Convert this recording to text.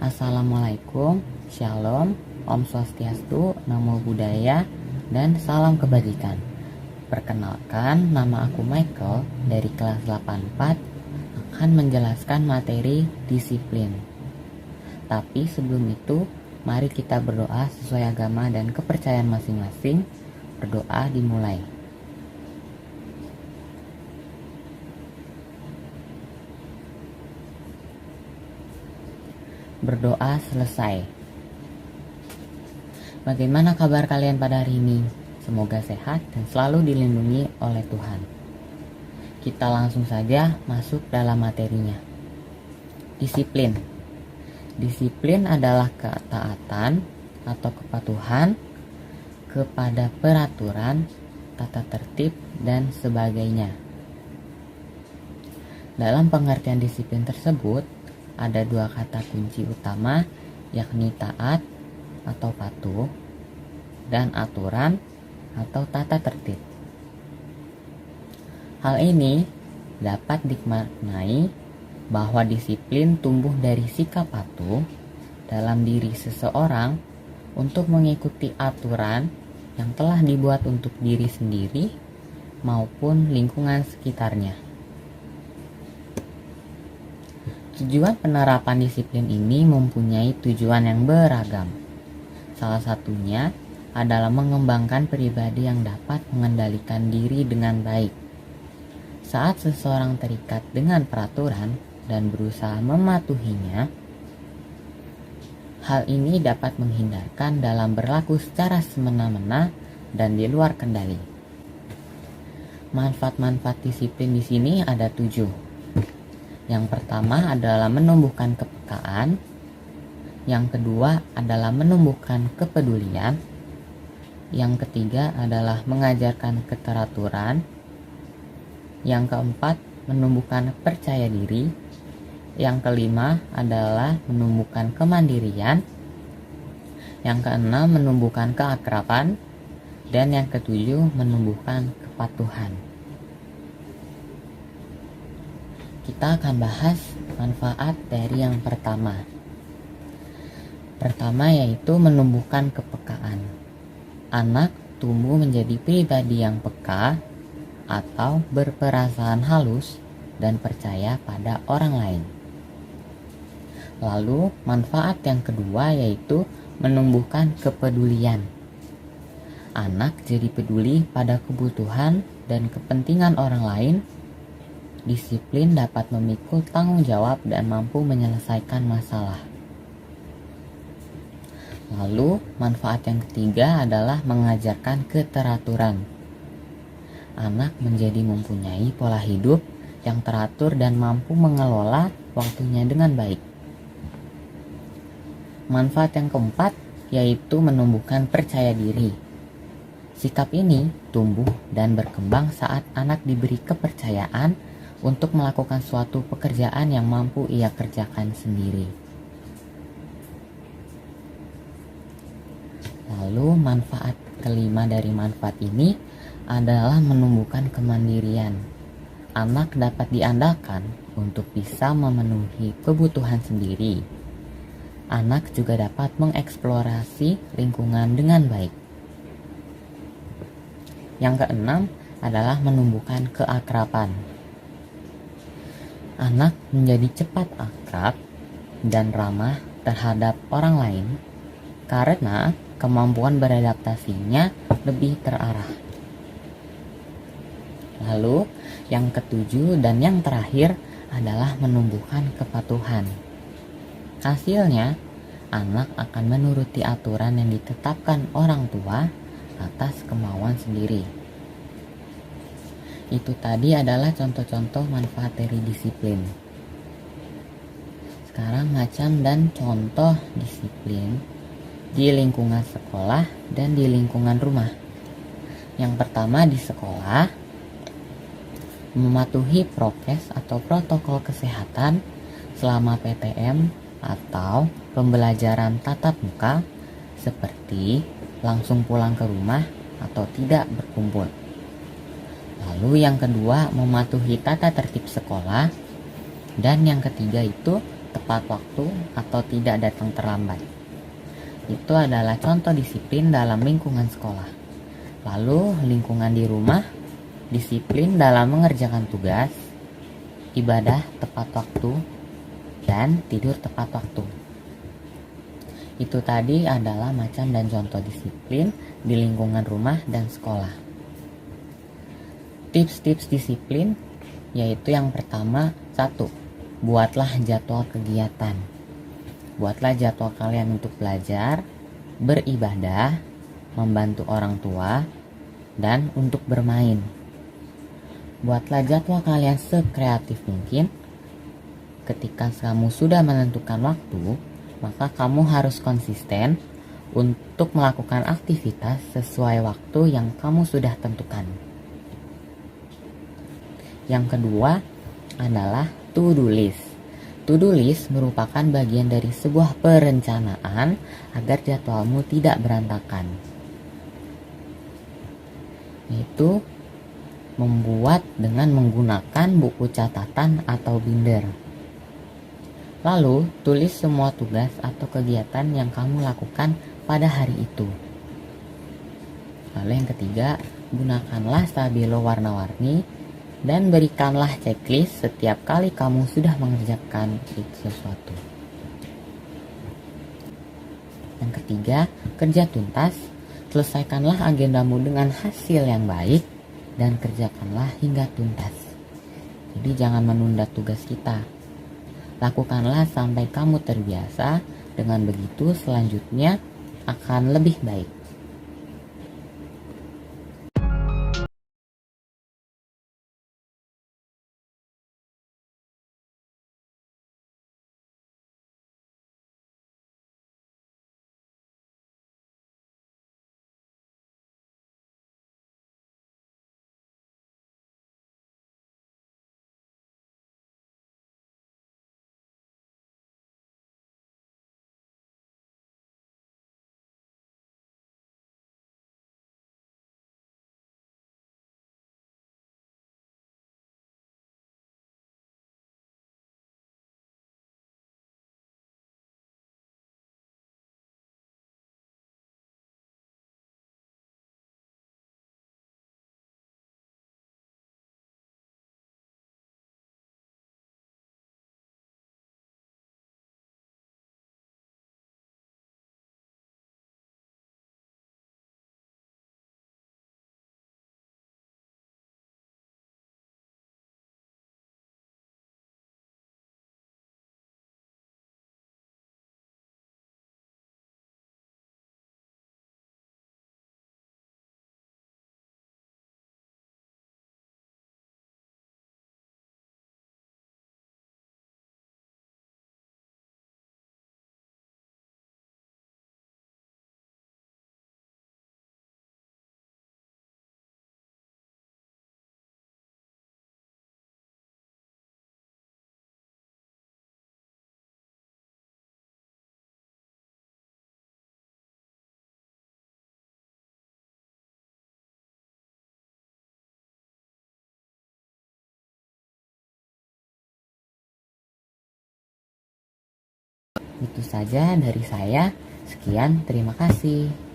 Assalamualaikum, Shalom, Om Swastiastu, Namo Buddhaya, dan salam kebajikan. Perkenalkan, nama aku Michael dari kelas 84 akan menjelaskan materi disiplin. Tapi sebelum itu, mari kita berdoa sesuai agama dan kepercayaan masing-masing. Berdoa dimulai. Berdoa selesai. Bagaimana kabar kalian pada hari ini? Semoga sehat dan selalu dilindungi oleh Tuhan. Kita langsung saja masuk dalam materinya. Disiplin. Disiplin adalah ketaatan atau kepatuhan kepada peraturan, tata tertib, dan sebagainya. Dalam pengertian disiplin tersebut, ada dua kata kunci utama, yakni taat atau patuh dan aturan atau tata tertib. Hal ini dapat dimaknai bahwa disiplin tumbuh dari sikap patuh dalam diri seseorang untuk mengikuti aturan yang telah dibuat untuk diri sendiri maupun lingkungan sekitarnya. Tujuan penerapan disiplin ini mempunyai tujuan yang beragam. Salah satunya adalah mengembangkan pribadi yang dapat mengendalikan diri dengan baik. Saat seseorang terikat dengan peraturan dan berusaha mematuhinya, hal ini dapat menghindarkan dalam berlaku secara semena-mena dan di luar kendali. Manfaat-manfaat disiplin di sini ada 7. Yang pertama adalah menumbuhkan kepekaan. Yang kedua adalah menumbuhkan kepedulian. Yang ketiga adalah mengajarkan keteraturan. Yang keempat, menumbuhkan percaya diri. Yang kelima adalah menumbuhkan kemandirian. Yang keenam, menumbuhkan keakraban. Dan yang ketujuh, menumbuhkan kepatuhan. Kita akan bahas manfaat dari yang pertama. Pertama yaitu menumbuhkan kepekaan. Anak tumbuh menjadi pribadi yang peka atau berperasaan halus dan percaya pada orang lain. Lalu manfaat yang kedua yaitu menumbuhkan kepedulian. Anak jadi peduli pada kebutuhan dan kepentingan orang lain. Disiplin dapat memikul tanggung jawab dan mampu menyelesaikan masalah. Lalu, manfaat yang ketiga adalah mengajarkan keteraturan. Anak menjadi mempunyai pola hidup yang teratur dan mampu mengelola waktunya dengan baik. Manfaat yang keempat yaitu menumbuhkan percaya diri. Sikap ini tumbuh dan berkembang saat anak diberi kepercayaan untuk melakukan suatu pekerjaan yang mampu ia kerjakan sendiri. Lalu manfaat kelima dari manfaat ini adalah menumbuhkan kemandirian. Anak dapat diandalkan untuk bisa memenuhi kebutuhan sendiri. Anak juga dapat mengeksplorasi lingkungan dengan baik. Yang keenam adalah menumbuhkan keakraban. Anak menjadi cepat akrab dan ramah terhadap orang lain karena kemampuan beradaptasinya lebih terarah. Lalu, yang ketujuh dan yang terakhir adalah menumbuhkan kepatuhan. Hasilnya, anak akan menuruti aturan yang ditetapkan orang tua atas kemauan sendiri. Itu tadi adalah contoh-contoh manfaat dari disiplin. Sekarang macam dan contoh disiplin di lingkungan sekolah dan di lingkungan rumah. Yang pertama di sekolah, mematuhi prokes atau protokol kesehatan selama PTM atau pembelajaran tatap muka seperti langsung pulang ke rumah atau tidak berkumpul. Lalu yang kedua, mematuhi tata tertib sekolah. Dan yang ketiga itu tepat waktu atau tidak datang terlambat. Itu adalah contoh disiplin dalam lingkungan sekolah. Lalu lingkungan di rumah, disiplin dalam mengerjakan tugas, ibadah tepat waktu, dan tidur tepat waktu. Itu tadi adalah macam dan contoh disiplin di lingkungan rumah dan sekolah. Tips-tips disiplin yaitu yang pertama, 1. Buatlah jadwal kegiatan. Buatlah jadwal kalian untuk belajar, beribadah, membantu orang tua, dan untuk bermain. Buatlah jadwal kalian sekreatif mungkin. Ketika kamu sudah menentukan waktu, maka kamu harus konsisten untuk melakukan aktivitas sesuai waktu yang kamu sudah tentukan. Yang kedua adalah to-do list. To-do list merupakan bagian dari sebuah perencanaan agar jadwalmu tidak berantakan. Yaitu membuat dengan menggunakan buku catatan atau binder. Lalu, tulis semua tugas atau kegiatan yang kamu lakukan pada hari itu. Lalu yang ketiga, gunakanlah stabilo warna-warni dan berikanlah checklist setiap kali kamu sudah mengerjakan sesuatu. Yang ketiga, kerja tuntas. Selesaikanlah agendamu dengan hasil yang baik dan kerjakanlah hingga tuntas. Jadi jangan menunda tugas kita. Lakukanlah sampai kamu terbiasa. Dengan begitu selanjutnya akan lebih baik. Itu saja dari saya. Sekian, terima kasih.